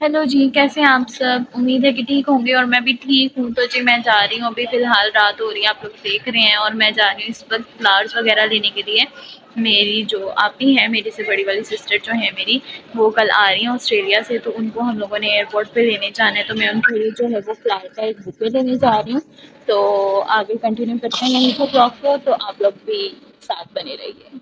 Hello जी, कैसे हैं आप सब? उम्मीद है कि ठीक होंगे और मैं भी ठीक हूँ। तो जी मैं जा रही हूँ, अभी फ़िलहाल रात हो रही है, आप लोग देख रहे हैं, और मैं जा रही हूँ इस वक़्त फ्लावर्स वग़ैरह लेने के लिए। मेरी जो आपी है, मेरी से बड़ी वाली सिस्टर जो है मेरी, वो कल आ रही हैं ऑस्ट्रेलिया से, तो उनको हम लोगों ने एयरपोर्ट पे लेने जाना है, तो मैं उनके लिए जो है वो फ्लावर का एक बुके लेने जा रही हूँ। तो आगे कंटिन्यू करते हैं यहीं से ब्लॉग को, तो आप लोग भी साथ बने रहिए।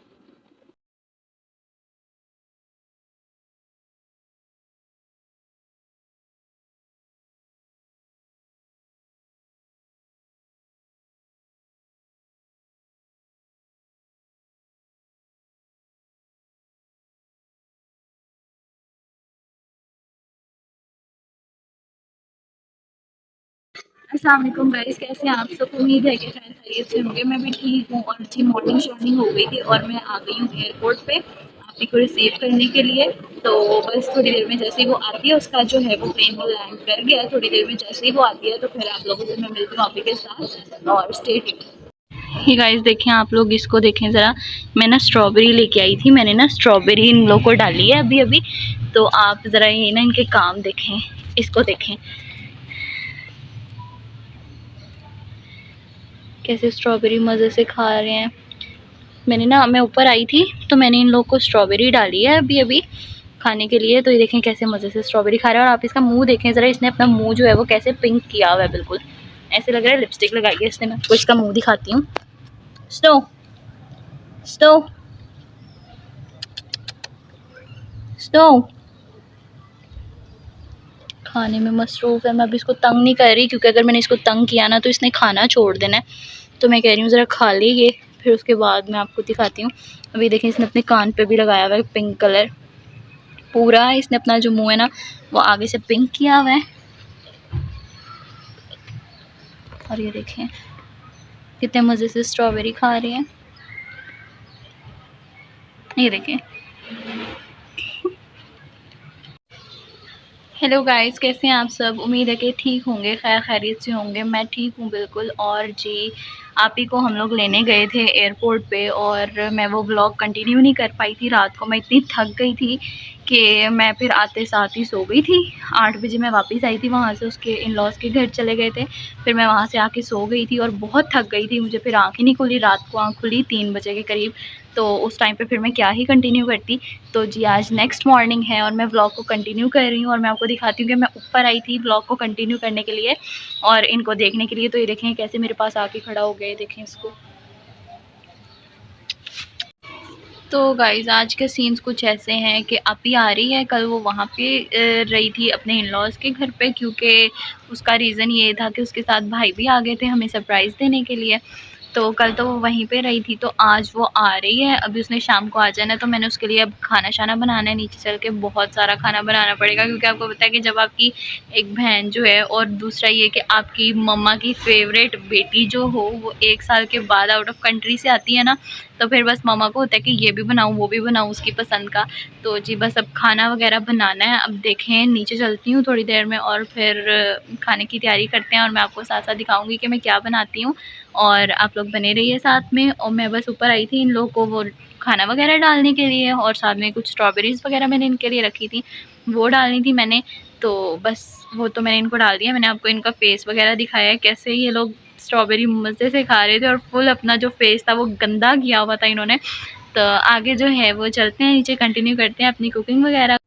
अस्सलाम वालेकुम गाइस, कैसे हैं आप सब? उम्मीद है कि खैर खैरियत से होंगे। मैं भी ठीक हूँ और जी मॉर्निंग शॉर्निंग हो गई थी और मैं आ गई हूँ एयरपोर्ट पे आपी को रिसीव करने के लिए। तो बस थोड़ी देर में जैसे ही वो आती है, उसका जो है वो प्लेन वो लैंड कर गया है। थोड़ी देर में जैसे ही वो आती है तो फिर आप लोगों से मैं मिलती हूँ आपी के साथ। और स्टे ट्यून्ड। ये गाइस देखें, आप लोग इसको देखें ज़रा। मैं ना स्ट्रॉबेरी लेके आई थी, मैंने ना स्ट्रॉबेरी इन लोग को डाली है अभी अभी। तो आप ज़रा ये ना इनके काम देखें, इसको देखें कैसे स्ट्रॉबेरी मज़े से खा रहे हैं। मैं ऊपर आई थी तो मैंने इन लोग को स्ट्रॉबेरी डाली है अभी अभी खाने के लिए। तो ये देखें कैसे मज़े से स्ट्रॉबेरी खा रहे हैं। और आप इसका मुंह देखें ज़रा, इसने अपना मुंह जो है वो कैसे पिंक किया हुआ है, बिल्कुल ऐसे लग रहा है लिपस्टिक लगाई है इसने। मैं आपको इसका मुंह दिखाती हूँ। स्नो स्नो स्नो खाने में मसरूफ़ है। मैं अभी इसको तंग नहीं कर रही, क्योंकि अगर मैंने इसको तंग किया ना तो इसने खाना छोड़ देना है। तो मैं कह रही हूँ ज़रा खा ले ये, फिर उसके बाद मैं आपको दिखाती हूँ। अभी देखें, इसने अपने कान पे भी लगाया हुआ है पिंक कलर। पूरा इसने अपना जो मुंह है ना वो आगे से पिंक किया हुआ है। और ये देखें कितने मज़े से स्ट्रॉबेरी खा रही हैं। ये देखें। हेलो गाइस, कैसे हैं आप सब? उम्मीद है कि ठीक होंगे, खैर खैरियत से होंगे। मैं ठीक हूँ बिल्कुल। और जी आप ही को हम लोग लेने गए थे एयरपोर्ट पे, और मैं वो व्लॉग कंटिन्यू नहीं कर पाई थी। रात को मैं इतनी थक गई थी कि मैं फिर आते साथ ही सो गई थी। 8 बजे मैं वापस आई थी वहाँ से, उसके इन लॉज के घर चले गए थे। फिर मैं वहाँ से आके सो गई थी और बहुत थक गई थी। मुझे फिर आँख ही नहीं खुली, रात को आँख खुली 3 बजे के करीब। तो उस टाइम पे फिर मैं क्या ही कंटिन्यू करती। तो जी आज नेक्स्ट मॉर्निंग है और मैं व्लॉग को कंटिन्यू कर रही हूँ, और मैं आपको दिखाती हूँ कि मैं ऊपर आई थी व्लॉग को कंटिन्यू करने के लिए और इनको देखने के लिए। तो ये देखें कैसे मेरे पास आके खड़ा हो गए, देखें इसको। तो गाइज़ आज के सीन्स कुछ ऐसे हैं कि आपी आ रही है। कल वो वहाँ पे रही थी अपने इन लॉज़ के घर पे, क्योंकि उसका रीज़न ये था कि उसके साथ भाई भी आ गए थे हमें सरप्राइज़ देने के लिए। तो कल तो वो वहीं पे रही थी, तो आज वो आ रही है। अभी उसने शाम को आ जाना है, तो मैंने उसके लिए अब खाना शाना बनाना है। नीचे चल के बहुत सारा खाना बनाना पड़ेगा, क्योंकि आपको पता है कि जब आपकी एक बहन जो है, और दूसरा ये कि आपकी मम्मा की फेवरेट बेटी जो हो वो 1 साल के बाद आउट ऑफ कंट्री से आती है ना, तो फिर बस मम्मा को होता है कि ये भी बनाऊँ वो भी बनाऊँ उसकी पसंद का। तो जी बस अब खाना वगैरह बनाना है। अब देखें नीचे चलती हूँ थोड़ी देर में और फिर खाने की तैयारी करते हैं, और मैं आपको साथ साथ दिखाऊंगी कि मैं क्या बनाती हूँ। और आप लोग बने रहिए साथ में। और मैं बस ऊपर आई थी इन लोगों को वो खाना वगैरह डालने के लिए, और साथ में कुछ स्ट्रॉबेरीज़ वगैरह मैंने इनके लिए रखी थी, वो डालनी थी मैंने। तो बस वो तो मैंने इनको डाल दिया। मैंने आपको इनका फेस वगैरह दिखाया है कैसे ये लोग स्ट्रॉबेरी मज़े से खा रहे थे, और फुल अपना जो फेस था वो गंदा किया हुआ था इन्होंने। तो आगे जो है वो चलते हैं नीचे, कंटिन्यू करते हैं अपनी कुकिंग वगैरह।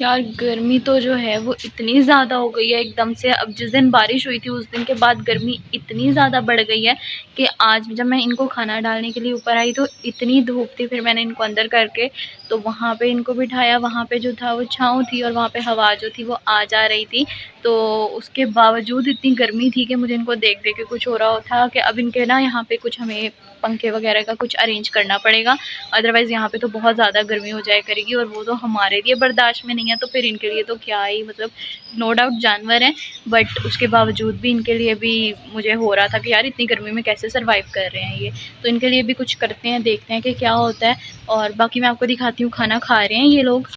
यार गर्मी तो जो है वो इतनी ज़्यादा हो गई है एकदम से। अब जिस दिन बारिश हुई थी उस दिन के बाद गर्मी इतनी ज़्यादा बढ़ गई है कि आज जब मैं इनको खाना डालने के लिए ऊपर आई तो इतनी धूप थी। फिर मैंने इनको अंदर करके तो वहाँ पे इनको बिठाया। वहाँ पे जो था वो छाँव थी, और वहाँ पे हवा जो थी वो आ जा रही थी। तो उसके बावजूद इतनी गर्मी थी कि मुझे इनको देख देख के कुछ हो रहा था कि अब इनके ना यहाँ पे कुछ हमें पंखे वगैरह का कुछ अरेंज करना पड़ेगा, अदरवाइज़ यहाँ पे तो बहुत ज़्यादा गर्मी हो जाया करेगी, और वो तो हमारे लिए बर्दाश्त में नहीं है, तो फिर इनके लिए तो क्या ही, मतलब नो डाउट जानवर हैं, बट उसके बावजूद भी इनके लिए भी मुझे हो रहा था कि यार इतनी गर्मी में कैसे सर्वाइव कर रहे हैं ये। तो इनके लिए भी कुछ करते हैं, देखते हैं कि क्या होता है। और बाकी मैं आपको दिखाती हूँ खाना खा रहे हैं ये लोग।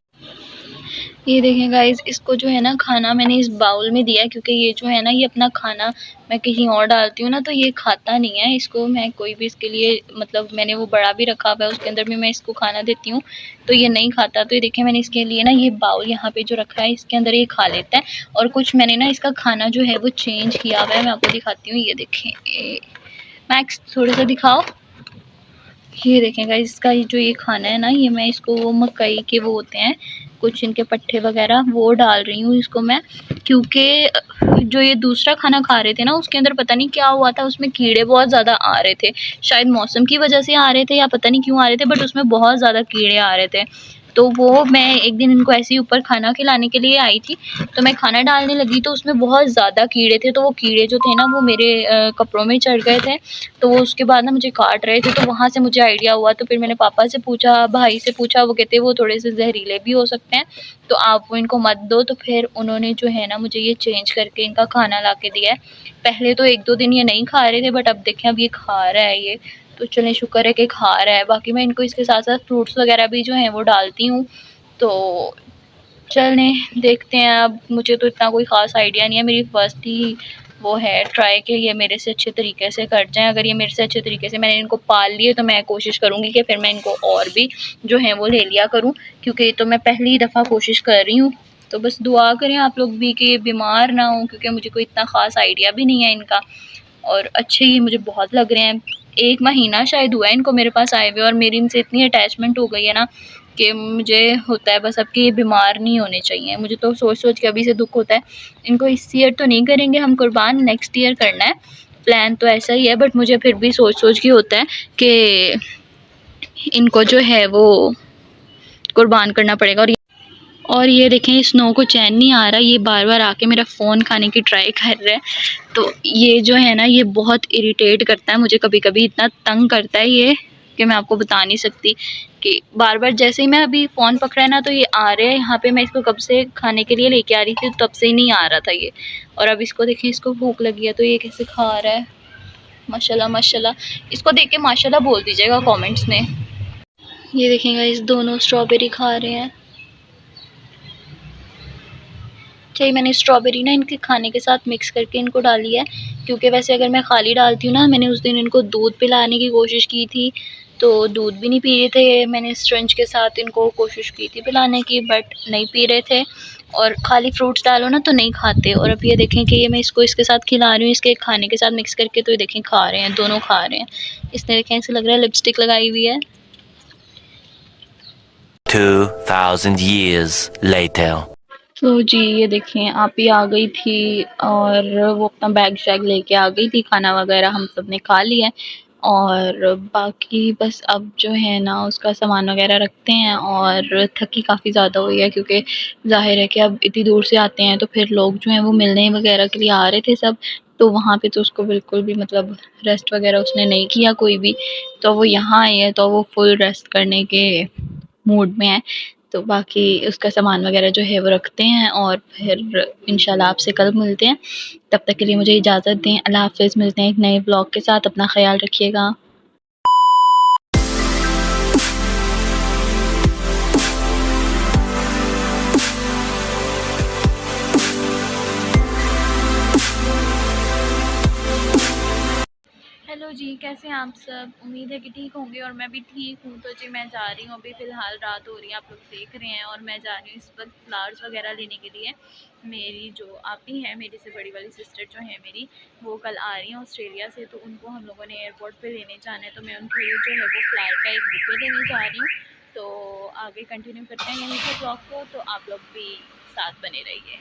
ये देखें गाइस, इसको जो है ना खाना मैंने इस बाउल में दिया है, क्योंकि ये जो है ना ये अपना खाना मैं कहीं और डालती हूँ ना तो ये खाता नहीं है। इसको मैं कोई भी इसके लिए मतलब मैंने वो बड़ा भी रखा हुआ है, उसके अंदर भी मैं इसको खाना देती हूँ तो ये नहीं खाता। तो ये देखें मैंने इसके लिए ना ये बाउल यहाँ पे जो रखा है इसके अंदर ये खा लेता है। और कुछ मैंने ना इसका खाना जो है वो चेंज किया हुआ है, मैं आपको दिखाती हूँ। ये देखें, मैक्स थोड़ा सा दिखाओ। ये देखें गाइस, इसका जो ये खाना है ना, ये मैं इसको वो मकई के वो होते हैं कुछ इनके पट्टे वगैरह वो डाल रही हूँ इसको मैं, क्योंकि जो ये दूसरा खाना खा रहे थे ना उसके अंदर पता नहीं क्या हुआ था, उसमें कीड़े बहुत ज़्यादा आ रहे थे। शायद मौसम की वजह से आ रहे थे या पता नहीं क्यों आ रहे थे, बट उसमें बहुत ज़्यादा कीड़े आ रहे थे। तो वो मैं एक दिन इनको ऐसे ही ऊपर खाना खिलाने के लिए आई थी, तो मैं खाना डालने लगी तो उसमें बहुत ज़्यादा कीड़े थे। तो वो कीड़े जो थे ना वो मेरे कपड़ों में चढ़ गए थे, तो वो उसके बाद ना मुझे काट रहे थे। तो वहाँ से मुझे आइडिया हुआ, तो फिर मैंने पापा से पूछा, भाई से पूछा, वो कहते वो थोड़े से जहरीले भी हो सकते हैं तो आप वो इनको मत दो। तो फिर उन्होंने जो है ना मुझे ये चेंज करके इनका खाना ला के दिया है। पहले तो 1-2 दिन ये नहीं खा रहे थे, बट अब देखें अब ये खा रहा है ये, तो चलें शुक्र है कि खा रहा है। बाकी मैं इनको इसके साथ साथ फ्रूट्स वगैरह भी जो हैं वो डालती हूँ। तो चलें देखते हैं। अब मुझे तो इतना कोई ख़ास आइडिया नहीं है, मेरी फर्स्ट ही वो है ट्राई कि ये मेरे से अच्छे तरीके से कर जाएँ। अगर ये मेरे से अच्छे तरीके से मैंने इनको पाल लिए तो मैं कोशिश करूँगी कि फिर मैं इनको और भी जो है वो ले लिया करूँ, क्योंकि ये तो मैं पहली दफ़ा कोशिश कर रही हूँ। तो बस दुआ करें आप लोग भी कि ये बीमार ना हों, क्योंकि मुझे कोई इतना ख़ास आइडिया भी नहीं है इनका। और अच्छे ही मुझे बहुत लग रहे हैं। 1 महीना शायद हुआ है इनको मेरे पास आए हुए, और मेरी इनसे इतनी अटैचमेंट हो गई है ना कि मुझे होता है बस अब कि ये बीमार नहीं होने चाहिए। मुझे तो सोच-सोच के अभी से दुःख होता है। इनको इस ईयर तो नहीं करेंगे हम कुर्बान, नेक्स्ट ईयर करना है। प्लान तो ऐसा ही है, बट मुझे फिर भी सोच-सोच के होता है कि इनको जो है वो कुर्बान करना पड़ेगा। और ये देखें स्नो को चैन नहीं आ रहा, ये बार-बार आके मेरा फ़ोन खाने की ट्राई कर रहा है। तो ये जो है ना ये बहुत इरिटेट करता है मुझे, कभी-कभी इतना तंग करता है ये कि मैं आपको बता नहीं सकती। कि बार-बार जैसे ही मैं अभी फ़ोन पकड़ा है ना तो ये आ रहा है यहाँ पे, मैं इसको कब से खाने के लिए लेके आ रही थी तब से ही नहीं आ रहा था ये। और अब इसको देखें, इसको भूख लगी है तो ये कैसे खा रहा है। माशाल्लाह माशाल्लाह। इसको देख के माशाल्लाह बोल दीजिएगा कमेंट्स में। ये देखें गाइस, दोनों स्ट्रॉबेरी खा रहे हैं। चाहिए मैंने स्ट्रॉबेरी ना इनके खाने के साथ मिक्स करके इनको डाली है, क्योंकि वैसे अगर मैं खाली डालती हूँ ना, मैंने उस दिन इनको दूध पिलाने की कोशिश की थी तो दूध भी नहीं पी रहे थे। मैंने स्ट्रंच के साथ इनको कोशिश की थी पिलाने की, बट नहीं पी रहे थे। और खाली फ्रूट्स डालो ना तो नहीं खाते। और अब ये देखें कि ये मैं इसको इसके साथ खिला रही हूँ, इसके खाने के साथ मिक्स करके, तो ये देखें खा रहे हैं, दोनों खा रहे हैं। इसने देखें ऐसे लग रहा है लिपस्टिक लगाई हुई है। 2000 years later. तो जी ये देखें आप ही आ गई थी और वो अपना बैग शैग लेके आ गई थी, खाना वगैरह हम सब ने खा लिया है। और बाकी बस अब जो है ना उसका सामान वगैरह रखते हैं। और थकी काफ़ी ज़्यादा हुई है, क्योंकि ज़ाहिर है कि अब इतनी दूर से आते हैं तो फिर लोग जो हैं वो मिलने वगैरह के लिए आ रहे थे सब। तो वहाँ पे तो उसको बिल्कुल भी मतलब रेस्ट वगैरह उसने नहीं किया कोई भी। तो वो यहाँ आई है तो वो फुल रेस्ट करने के मूड में है। तो बाकी उसका सामान वगैरह जो है वो रखते हैं और फिर इंशाल्लाह आपसे कल मिलते हैं। तब तक के लिए मुझे इजाज़त दें। अल्लाह हाफ़िज़। मिलते हैं एक नए ब्लॉग के साथ। अपना ख़्याल रखिएगा। हेलो जी, कैसे हैं आप सब? उम्मीद है कि ठीक होंगे और मैं भी ठीक हूँ। तो जी मैं जा रही हूँ, अभी फ़िलहाल रात हो रही है, आप लोग देख रहे हैं, और मैं जा रही हूँ इस वक्त फ्लावर्स वगैरह लेने के लिए। मेरी जो आपी है, मेरी से बड़ी वाली सिस्टर जो है मेरी, वो कल आ रही हैं ऑस्ट्रेलिया से, तो उनको हम लोगों ने एयरपोर्ट पे लेने जाना है। तो मैं उनके लिए जो है वो फ्लावर का एक बुके लेने जा रही हूँ। तो आगे कंटिन्यू करते हैं यहीं से ब्लॉग को, तो आप लोग भी साथ बने रहिए।